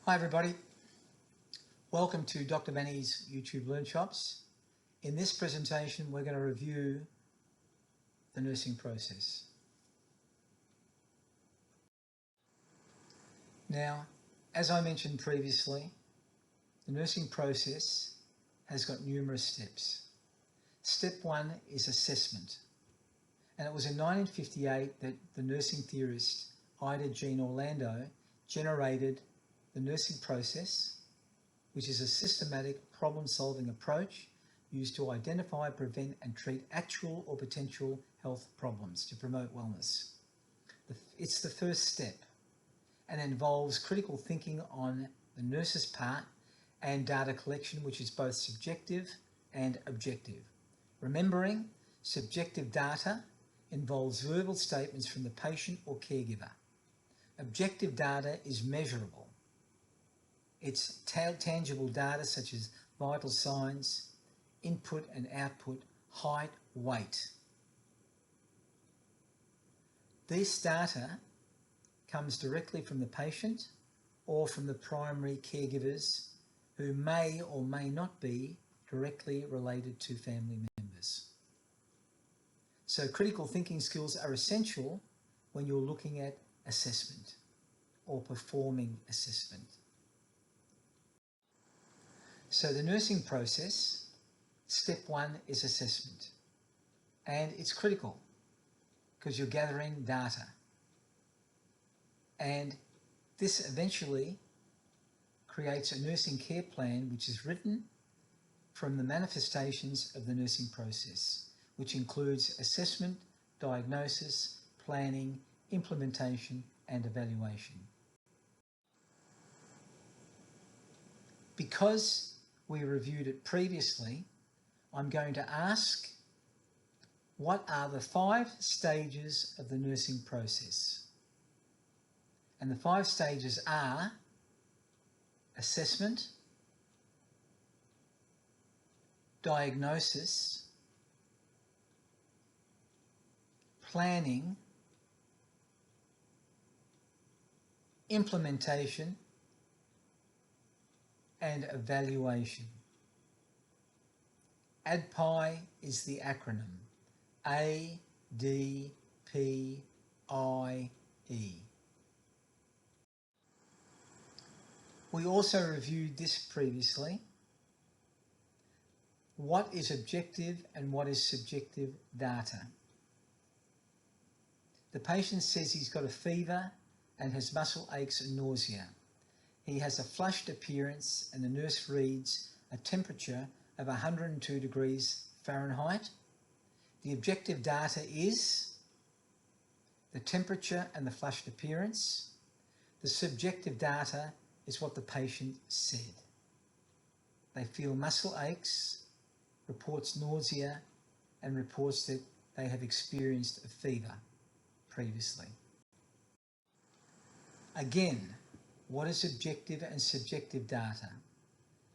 Hi everybody, welcome to Dr. Manny's YouTube Learn Shops. In this presentation we're going to review the nursing process. Now, as I mentioned previously, the nursing process has got numerous steps. Step one is assessment, and it was in 1958 that the nursing theorist Ida Jean Orlando generated the nursing process, which is a systematic problem-solving approach used to identify, prevent and treat actual or potential health problems to promote wellness. It's the first step and involves critical thinking on the nurse's part and data collection, which is both subjective and objective. Remembering, subjective data involves verbal statements from the patient or caregiver. Objective data is measurable. It's tangible data such as vital signs, input and output, height, weight. This data comes directly from the patient or from the primary caregivers who may or may not be directly related to family members. So critical thinking skills are essential when you're looking at assessment or performing assessment. So the nursing process, step one is assessment, and it's critical because you're gathering data, and this eventually creates a nursing care plan which is written from the manifestations of the nursing process, which includes assessment, diagnosis, planning, implementation and evaluation. Because we reviewed it previously, I'm going to ask, what are the 5 stages of the nursing process? And the 5 stages are assessment, diagnosis, planning, implementation and evaluation. ADPI is the acronym. ADPIE. We also reviewed this previously. What is objective and what is subjective data? The patient says he's got a fever and has muscle aches and nausea. He has a flushed appearance and the nurse reads a temperature of 102 degrees Fahrenheit. The objective data is the temperature and the flushed appearance. The subjective data is what the patient said. They feel muscle aches, reports nausea, and reports that they have experienced a fever previously. Again, what is objective and subjective data?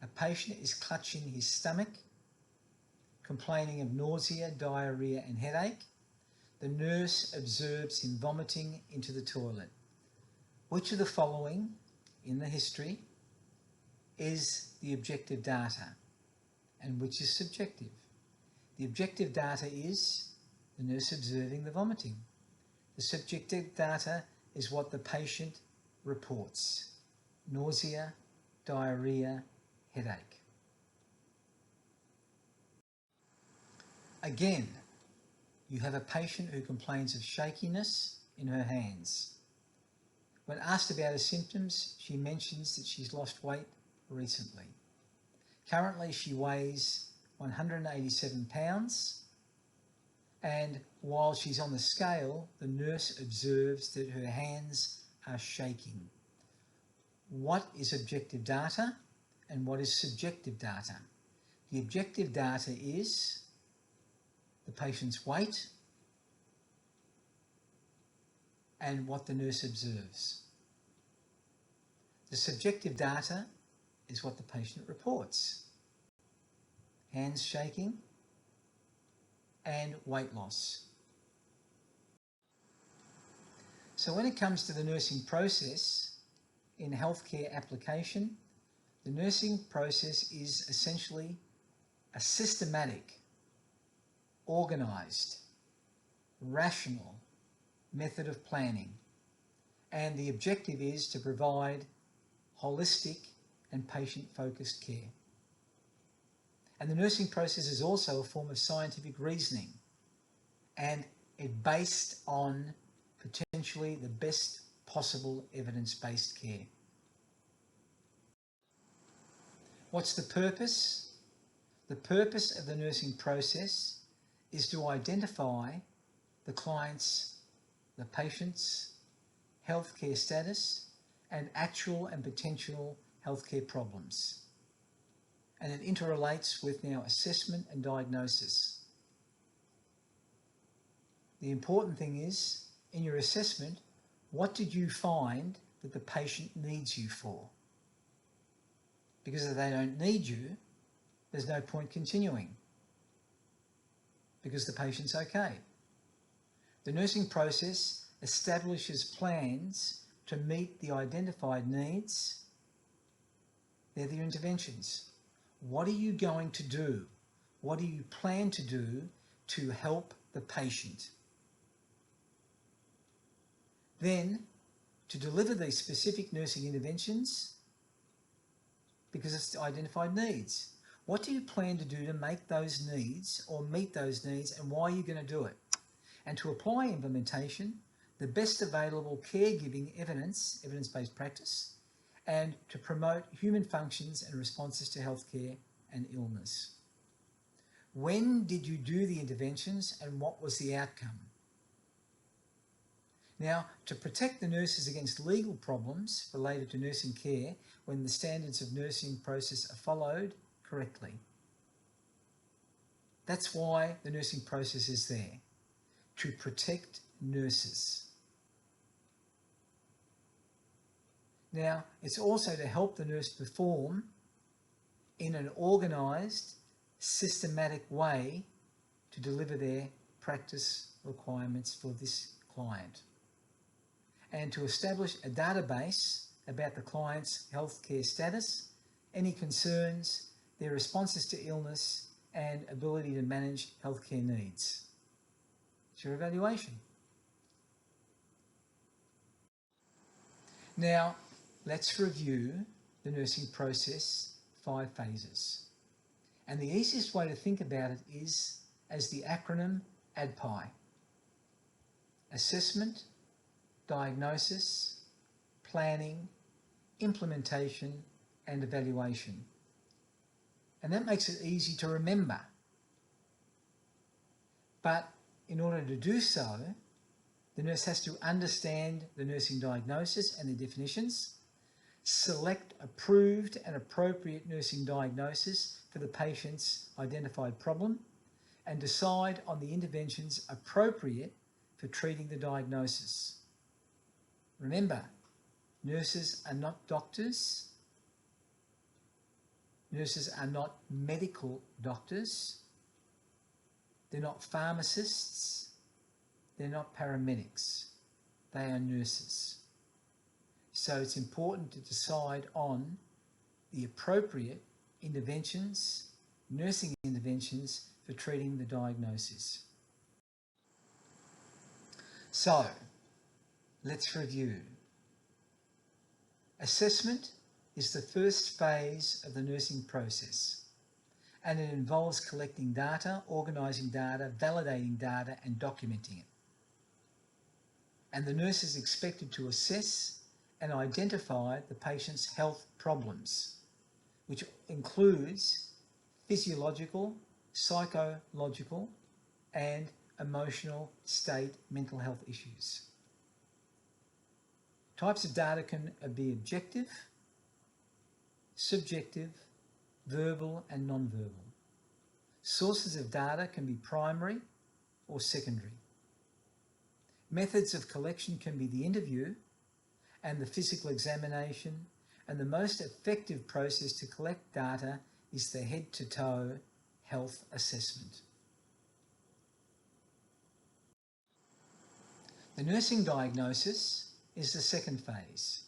A patient is clutching his stomach, complaining of nausea, diarrhea and headache. The nurse observes him vomiting into the toilet. Which of the following in the history is the objective data and which is subjective? The objective data is the nurse observing the vomiting. The subjective data is what the patient reports: nausea, diarrhea, headache. Again, you have a patient who complains of shakiness in her hands. When asked about her symptoms, she mentions that she's lost weight recently. Currently she weighs 187 pounds, and while she's on the scale, the nurse observes that her hands are shaking. What is objective data and what is subjective data? The objective data is the patient's weight and what the nurse observes. The subjective data is what the patient reports: hands shaking and weight loss. So when it comes to the nursing process, in healthcare application, the nursing process is essentially a systematic, organised, rational method of planning, and the objective is to provide holistic and patient-focused care. And the nursing process is also a form of scientific reasoning, and it's based on potentially the best possible evidence-based care. What's the purpose? The purpose of the nursing process is to identify the client's, the patient's healthcare status and actual and potential healthcare problems. And it interrelates with now assessment and diagnosis. The important thing is, in your assessment, what did you find that the patient needs you for? Because if they don't need you, there's no point continuing, because the patient's okay. The nursing process establishes plans to meet the identified needs. They're the interventions. What are you going to do? What do you plan to do to help the patient? Then, to deliver these specific nursing interventions, because it's identified needs. What do you plan to do to make those needs or meet those needs, and why are you going to do it? And to apply implementation, the best available caregiving evidence, evidence-based practice, and to promote human functions and responses to healthcare and illness. When did you do the interventions and what was the outcome? Now, to protect the nurses against legal problems related to nursing care when the standards of nursing process are followed correctly. That's why the nursing process is there, to protect nurses. Now, it's also to help the nurse perform in an organised, systematic way to deliver their practice requirements for this client, and to establish a database about the client's healthcare status, any concerns, their responses to illness, and ability to manage healthcare needs. It's your evaluation. Now, let's review the nursing process 5 phases. And the easiest way to think about it is as the acronym ADPI. Assessment, diagnosis, planning, implementation, and evaluation. And that makes it easy to remember. But in order to do so, the nurse has to understand the nursing diagnosis and the definitions, select approved and appropriate nursing diagnosis for the patient's identified problem, and decide on the interventions appropriate for treating the diagnosis. Remember, nurses are not doctors. Nurses are not medical doctors. They're not pharmacists. They're not paramedics. They are nurses. So it's important to decide on the appropriate interventions, nursing interventions for treating the diagnosis. So, let's review. Assessment is the first phase of the nursing process, and it involves collecting data, organising data, validating data, and documenting it. And the nurse is expected to assess and identify the patient's health problems, which includes physiological, psychological, and emotional state mental health issues. Types of data can be objective, subjective, verbal, and non-verbal. Sources of data can be primary or secondary. Methods of collection can be the interview and the physical examination, and the most effective process to collect data is the head-to-toe health assessment. The nursing diagnosis is the second phase.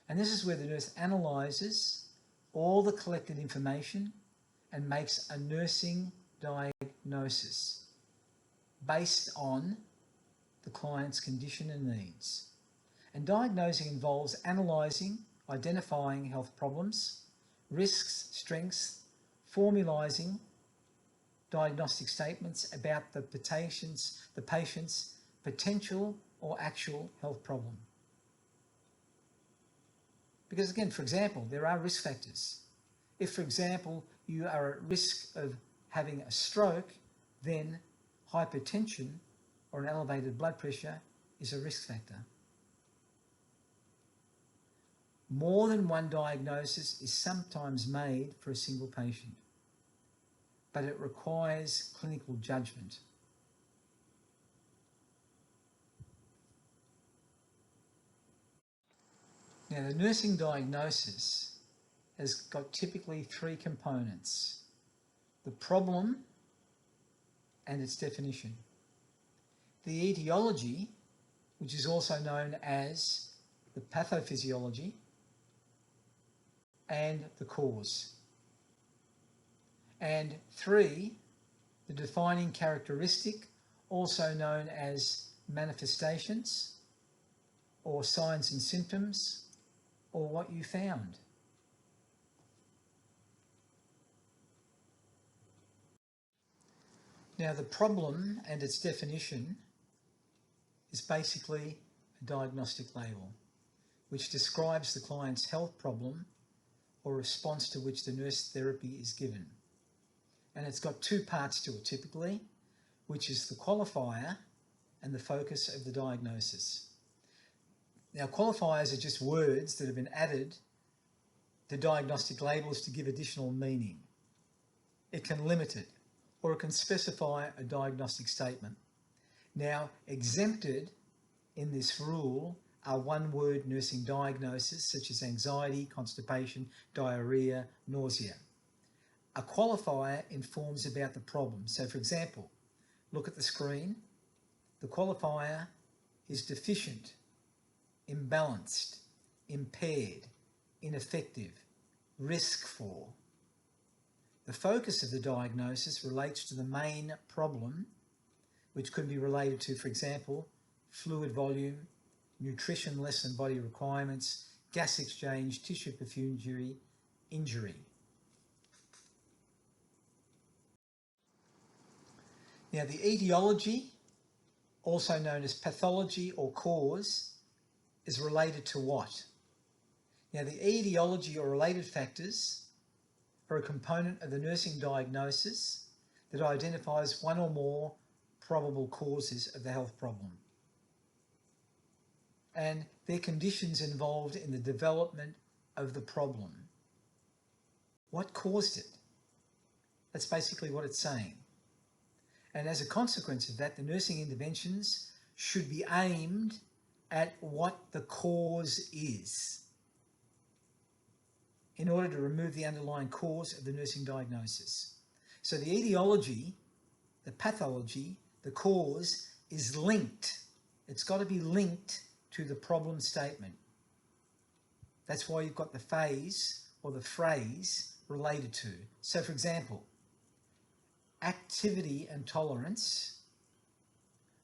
And this is where the nurse analyses all the collected information and makes a nursing diagnosis based on the client's condition and needs. And diagnosing involves analysing, identifying health problems, risks, strengths, formalising diagnostic statements about the patient's potential or actual health problem. Because again, for example, there are risk factors. If, for example, you are at risk of having a stroke, then hypertension or an elevated blood pressure is a risk factor. More than one diagnosis is sometimes made for a single patient, but it requires clinical judgment. Now, the nursing diagnosis has got typically three components: the problem and its definition, the etiology, which is also known as the pathophysiology, and the cause. And three, the defining characteristic, also known as manifestations or signs and symptoms, or what you found. Now, the problem and its definition is basically a diagnostic label which describes the client's health problem or response to which the nurse therapy is given. And it's got two parts to it typically, which is the qualifier and the focus of the diagnosis. Now, qualifiers are just words that have been added to diagnostic labels to give additional meaning. It can limit it, or it can specify a diagnostic statement. Now, exempted in this rule are one-word nursing diagnoses such as anxiety, constipation, diarrhea, nausea. A qualifier informs about the problem. So, for example, look at the screen. The qualifier is deficient, imbalanced, impaired, ineffective, risk for. The focus of the diagnosis relates to the main problem, which could be related to, for example, fluid volume, nutrition less than body requirements, gas exchange, tissue perfusion, injury. Now, the etiology, also known as pathology or cause, is related to what? Now, the etiology or related factors are a component of the nursing diagnosis that identifies one or more probable causes of the health problem. And their conditions involved in the development of the problem. What caused it? That's basically what it's saying. And as a consequence of that, the nursing interventions should be aimed at what the cause is in order to remove the underlying cause of the nursing diagnosis. So the etiology, the pathology, the cause is linked. It's got to be linked to the problem statement. That's why you've got the phase or the phrase related to. So, for example, activity and tolerance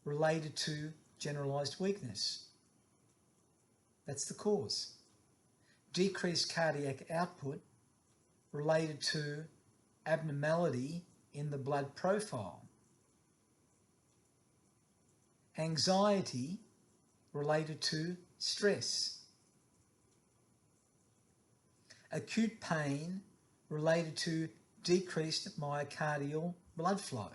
related to generalized weakness. That's the cause. Decreased cardiac output related to abnormality in the blood profile. Anxiety related to stress. Acute pain related to decreased myocardial blood flow.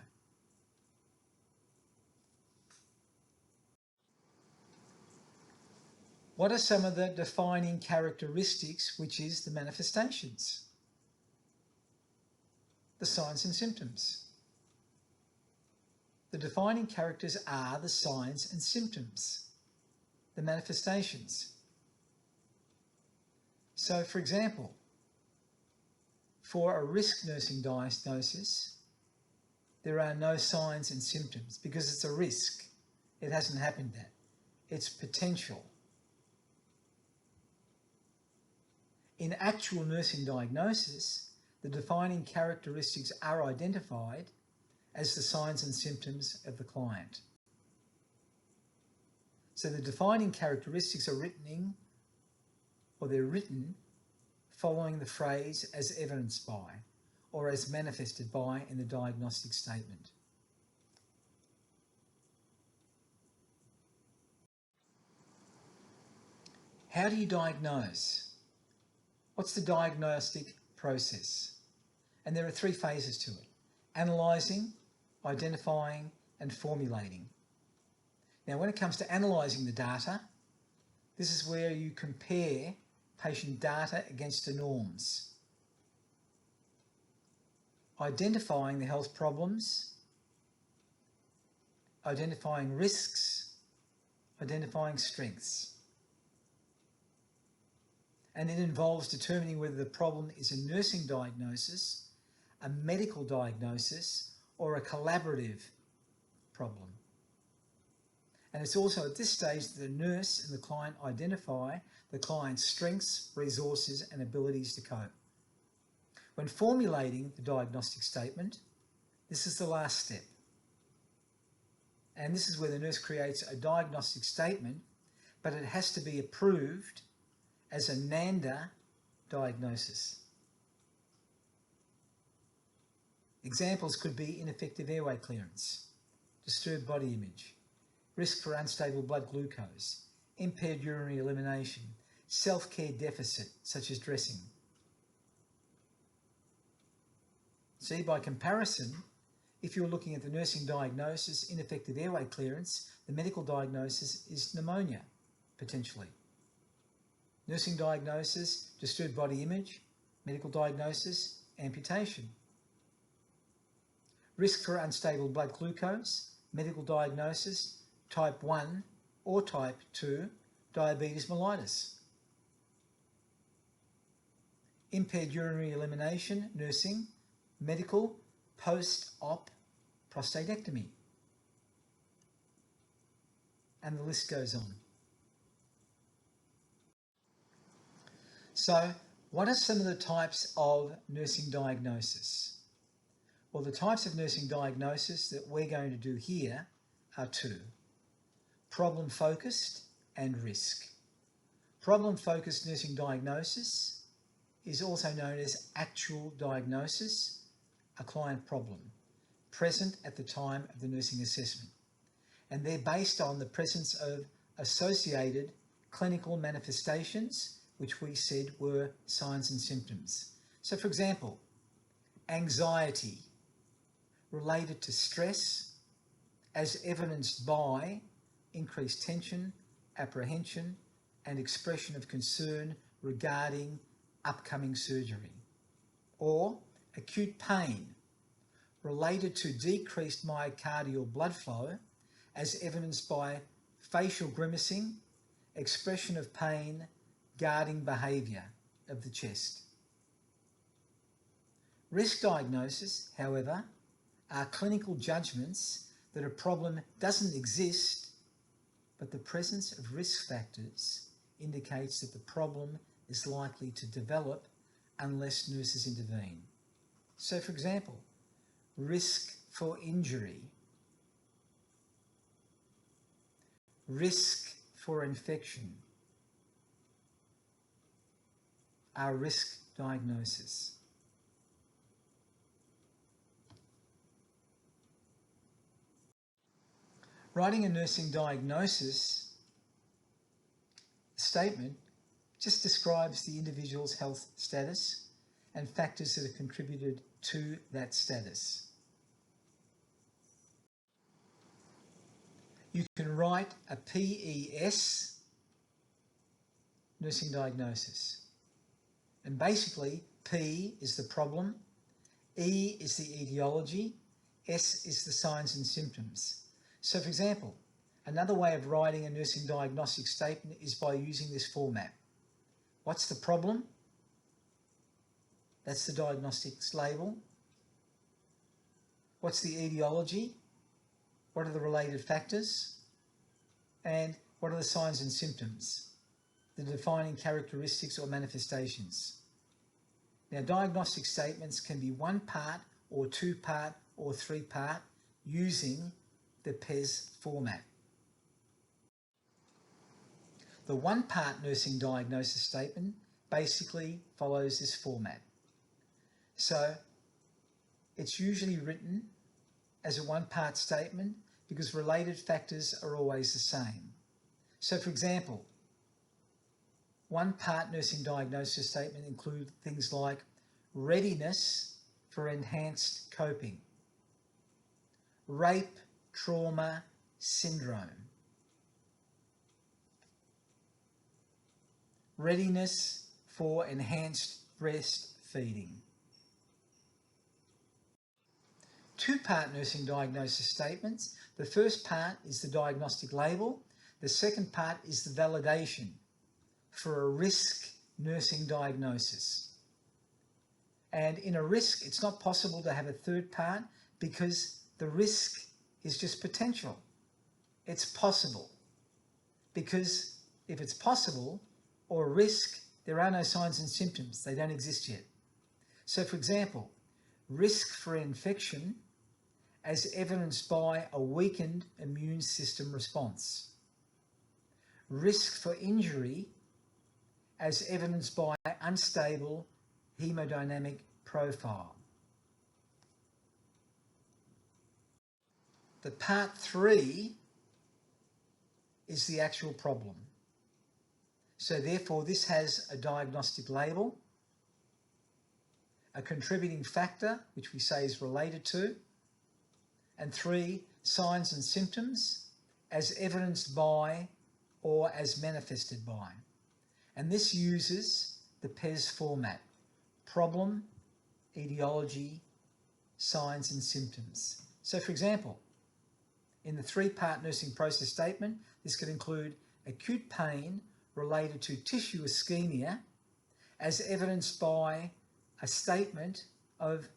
What are some of the defining characteristics, which is the manifestations? The signs and symptoms. The defining characters are the signs and symptoms, the manifestations. So, for example, for a risk nursing diagnosis, there are no signs and symptoms because it's a risk. It hasn't happened yet. It's potential. In actual nursing diagnosis, the defining characteristics are identified as the signs and symptoms of the client. So the defining characteristics are written following the phrase as evidenced by or as manifested by in the diagnostic statement. How do you diagnose? What's the diagnostic process? And there are 3 phases to it: analysing, identifying, and formulating. Now, when it comes to analysing the data, this is where you compare patient data against the norms. Identifying the health problems, identifying risks, identifying strengths. And it involves determining whether the problem is a nursing diagnosis, a medical diagnosis, or a collaborative problem. And it's also at this stage that the nurse and the client identify the client's strengths, resources, and abilities to cope. When formulating the diagnostic statement, this is the last step. And this is where the nurse creates a diagnostic statement, but it has to be approved as a NANDA diagnosis. Examples could be ineffective airway clearance, disturbed body image, risk for unstable blood glucose, impaired urinary elimination, self-care deficit such as dressing. See, by comparison, if you're looking at the nursing diagnosis, ineffective airway clearance, the medical diagnosis is pneumonia, potentially. Nursing diagnosis, disturbed body image, medical diagnosis, amputation. Risk for unstable blood glucose, medical diagnosis, type 1 or type 2 diabetes mellitus. Impaired urinary elimination, nursing, medical, post-op prostatectomy. And the list goes on. So, what are some of the types of nursing diagnosis? Well, the types of nursing diagnosis that we're going to do here are 2: problem-focused and risk. Problem-focused nursing diagnosis is also known as actual diagnosis, a client problem, present at the time of the nursing assessment. And they're based on the presence of associated clinical manifestations, which we said were signs and symptoms. So, for example, anxiety related to stress as evidenced by increased tension, apprehension, and expression of concern regarding upcoming surgery. Or acute pain related to decreased myocardial blood flow as evidenced by facial grimacing, expression of pain, guarding behaviour of the chest. Risk diagnosis, however, are clinical judgments that a problem doesn't exist, but the presence of risk factors indicates that the problem is likely to develop unless nurses intervene. So, for example, risk for injury, risk for infection are risk diagnosis. Writing a nursing diagnosis statement just describes the individual's health status and factors that have contributed to that status. You can write a PES, nursing diagnosis. And basically, P is the problem, E is the etiology, S is the signs and symptoms. So, for example, another way of writing a nursing diagnostic statement is by using this format. What's the problem? That's the diagnostics label. What's the etiology? What are the related factors? And what are the signs and symptoms? the defining characteristics or manifestations. Now, diagnostic statements can be one part or two part or three part using the PES format. The one part nursing diagnosis statement basically follows this format. So it's usually written as a one part statement because related factors are always the same. So for example, one part nursing diagnosis statement include things like readiness for enhanced coping, rape trauma syndrome, readiness for enhanced breastfeeding. Two-part nursing diagnosis statements. The first part is the diagnostic label. The second part is the validation for a risk nursing diagnosis. And in a risk, it's not possible to have a third part because the risk is just potential. It's possible. Because if it's possible or a risk, there are no signs and symptoms. They don't exist yet. So for example, risk for infection as evidenced by a weakened immune system response. Risk for injury as evidenced by unstable hemodynamic profile. The part 3 is the actual problem. So therefore this has a diagnostic label, a contributing factor, which we say is related to, and 3 signs and symptoms as evidenced by or as manifested by. And this uses the PES format: problem, etiology, signs and symptoms. So for example, in the 3-part nursing process statement, this could include acute pain related to tissue ischemia as evidenced by a statement of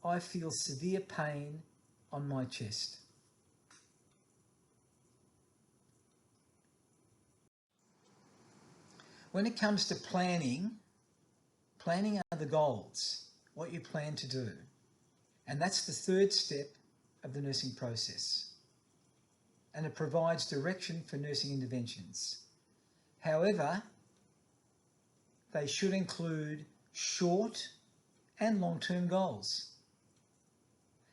I feel severe pain on my chest. When it comes to planning are the goals, what you plan to do. And that's the 3rd step of the nursing process. And it provides direction for nursing interventions. However, they should include short and long-term goals.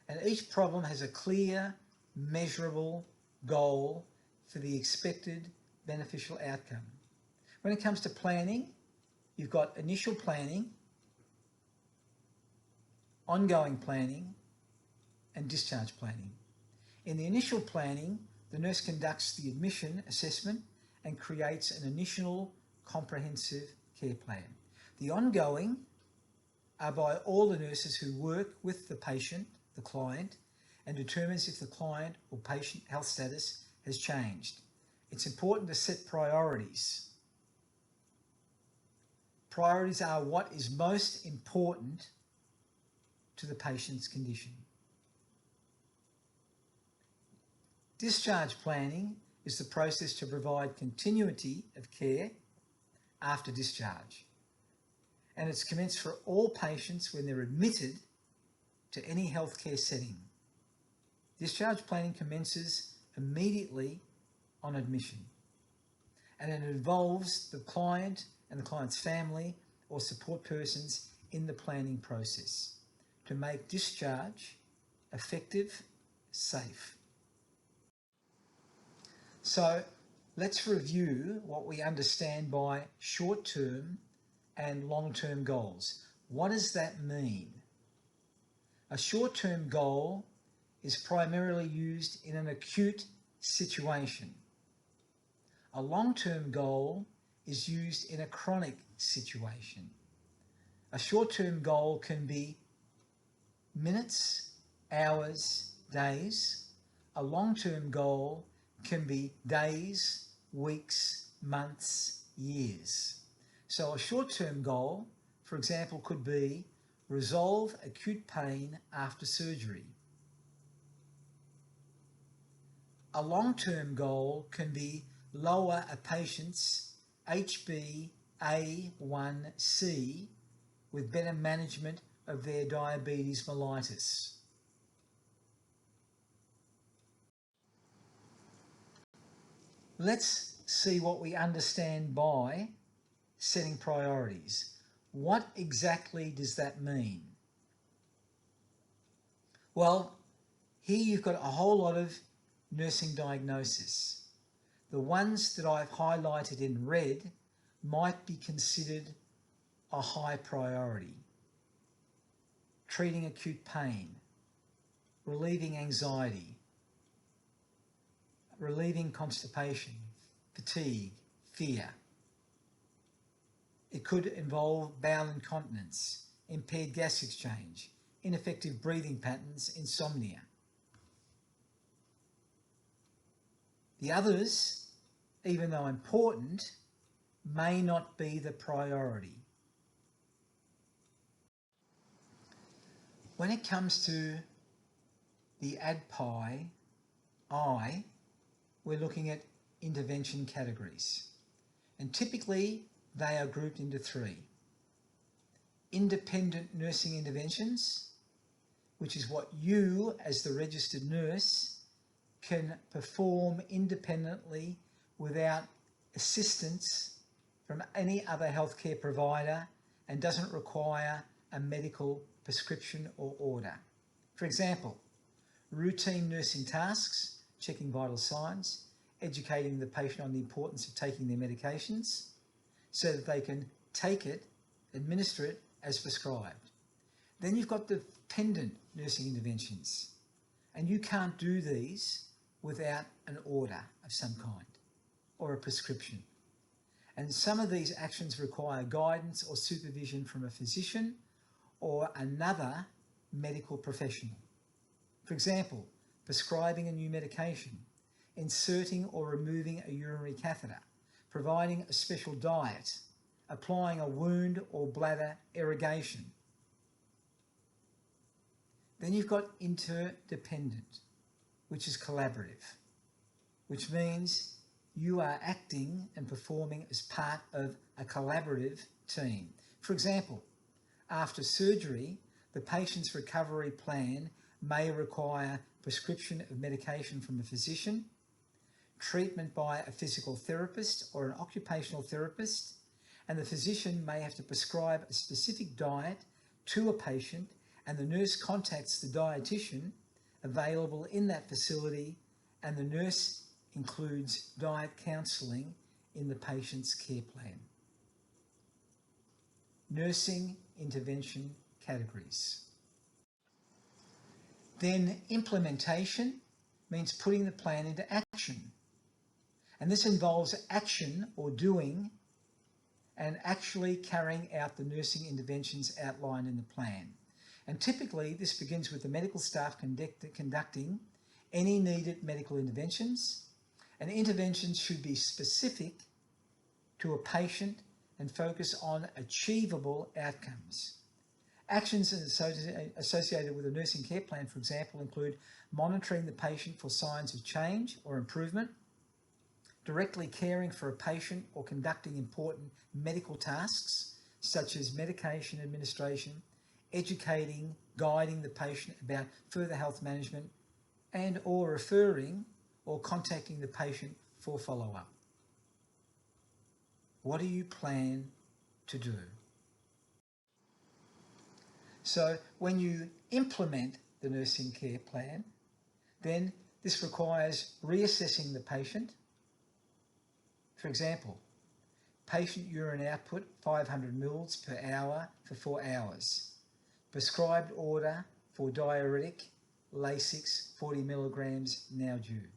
And each problem has a clear, measurable goal for the expected beneficial outcome. When it comes to planning, you've got initial planning, ongoing planning, and discharge planning. In the initial planning, the nurse conducts the admission assessment and creates an initial comprehensive care plan. The ongoing are by all the nurses who work with the patient, the client, and determines if the client or patient health status has changed. It's important to set priorities. Priorities are what is most important to the patient's condition. Discharge planning is the process to provide continuity of care after discharge. And it's commenced for all patients when they're admitted to any healthcare setting. Discharge planning commences immediately on admission. And it involves the client and the client's family or support persons in the planning process to make discharge effective, safe. So let's review what we understand by short-term and long-term goals. What does that mean? A short-term goal is primarily used in an acute situation. A long-term goal is used in a chronic situation. A short-term goal can be minutes, hours, days. A long-term goal can be days, weeks, months, years. So a short-term goal, for example, could be resolve acute pain after surgery. A long-term goal can be lower a patient's HbA1c with better management of their diabetes mellitus. Let's see what we understand by setting priorities. What exactly does that mean? Well, here you've got a whole lot of nursing diagnosis. The ones that I've highlighted in red might be considered a high priority. Treating acute pain, relieving anxiety, relieving constipation, fatigue, fear. It could involve bowel incontinence, impaired gas exchange, ineffective breathing patterns, insomnia. The others, even though important, may not be the priority. When it comes to the ADPI, we're looking at intervention categories. And typically, they are grouped into three. Independent nursing interventions, which is what you, as the registered nurse, can perform independently without assistance from any other healthcare provider and doesn't require a medical prescription or order. For example, routine nursing tasks, checking vital signs, educating the patient on the importance of taking their medications so that they can take it, administer it as prescribed. Then you've got the dependent nursing interventions, and you can't do these without an order of some kind or a prescription. And some of these actions require guidance or supervision from a physician or another medical professional. For example, prescribing a new medication, inserting or removing a urinary catheter, providing a special diet, applying a wound or bladder irrigation. Then you've got interdependent, which is collaborative, which means you are acting and performing as part of a collaborative team. For example, after surgery, the patient's recovery plan may require prescription of medication from a physician, treatment by a physical therapist or an occupational therapist, and the physician may have to prescribe a specific diet to a patient, and the nurse contacts the dietitian available in that facility, and the nurse includes diet counselling in the patient's care plan. Nursing intervention categories. Then implementation means putting the plan into action. And this involves action or doing and actually carrying out the nursing interventions outlined in the plan. And typically this begins with the medical staff conducting any needed medical interventions, and interventions should be specific to a patient and focus on achievable outcomes. Actions associated with a nursing care plan, for example, include monitoring the patient for signs of change or improvement, directly caring for a patient or conducting important medical tasks such as medication administration, educating, guiding the patient about further health management, and or referring or contacting the patient for follow-up. What do you plan to do? So when you implement the nursing care plan, then this requires reassessing the patient. For example, patient urine output 500 mils per hour for 4 hours. Prescribed order for diuretic Lasix 40 milligrams now due.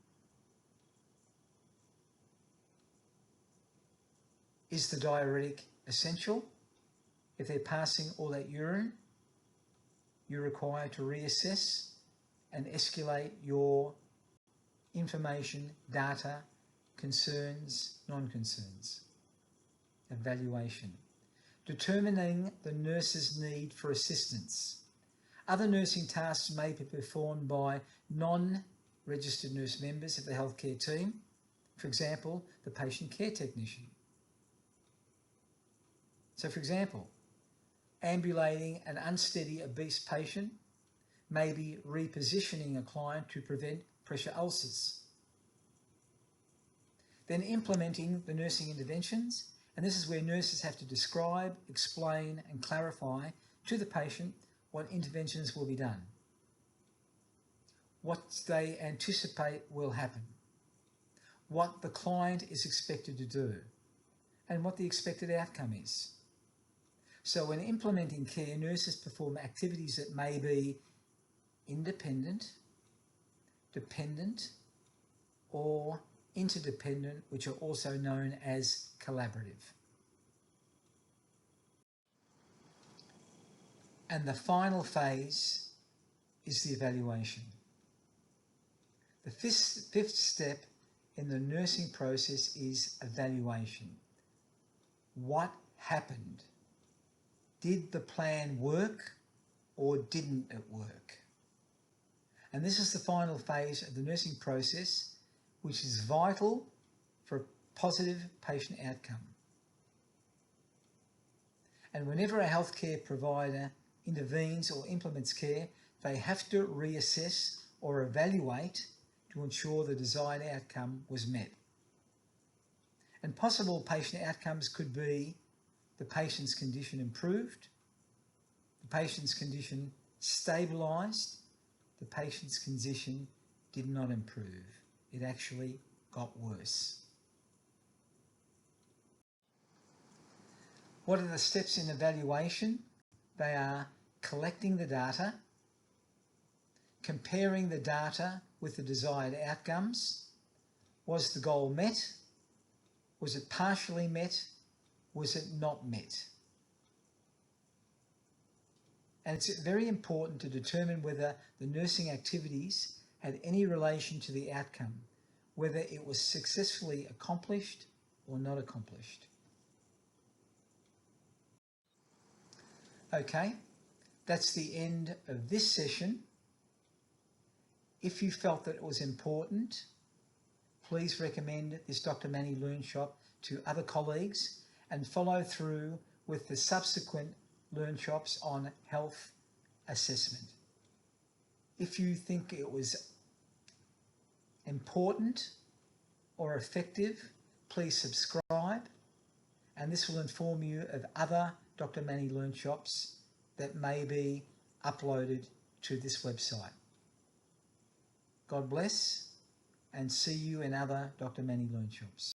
Is the diuretic essential? If they're passing all that urine, you're required to reassess and escalate your information, data, concerns, non-concerns. Evaluation. Determining the nurse's need for assistance. Other nursing tasks may be performed by non-registered nurse members of the healthcare team. For example, the patient care technician. So for example, ambulating an unsteady obese patient may be repositioning a client to prevent pressure ulcers. Then implementing the nursing interventions, and this is where nurses have to describe, explain and clarify to the patient what interventions will be done, what they anticipate will happen, what the client is expected to do, and what the expected outcome is. So when implementing care, nurses perform activities that may be independent, dependent, or interdependent, which are also known as collaborative. And the final phase is the evaluation. The fifth step in the nursing process is evaluation. What happened? Did the plan work or didn't it work? And this is the final phase of the nursing process, which is vital for a positive patient outcome. And whenever a healthcare provider intervenes or implements care, they have to reassess or evaluate to ensure the desired outcome was met. And possible patient outcomes could be the patient's condition improved, the patient's condition stabilised, the patient's condition did not improve. It actually got worse. What are the steps in evaluation? They are collecting the data, comparing the data with the desired outcomes. Was the goal met? Was it partially met? Was it not met? And it's very important to determine whether the nursing activities had any relation to the outcome, whether it was successfully accomplished or not accomplished. Okay, that's the end of this session. If you felt that it was important, please recommend this Dr. Manny Learn Shop to other colleagues and follow through with the subsequent Learn Shops on health assessment. If you think it was important or effective, please subscribe, and this will inform you of other Dr. Manny Learn Shops that may be uploaded to this website. God bless, and see you in other Dr. Manny Learn Shops.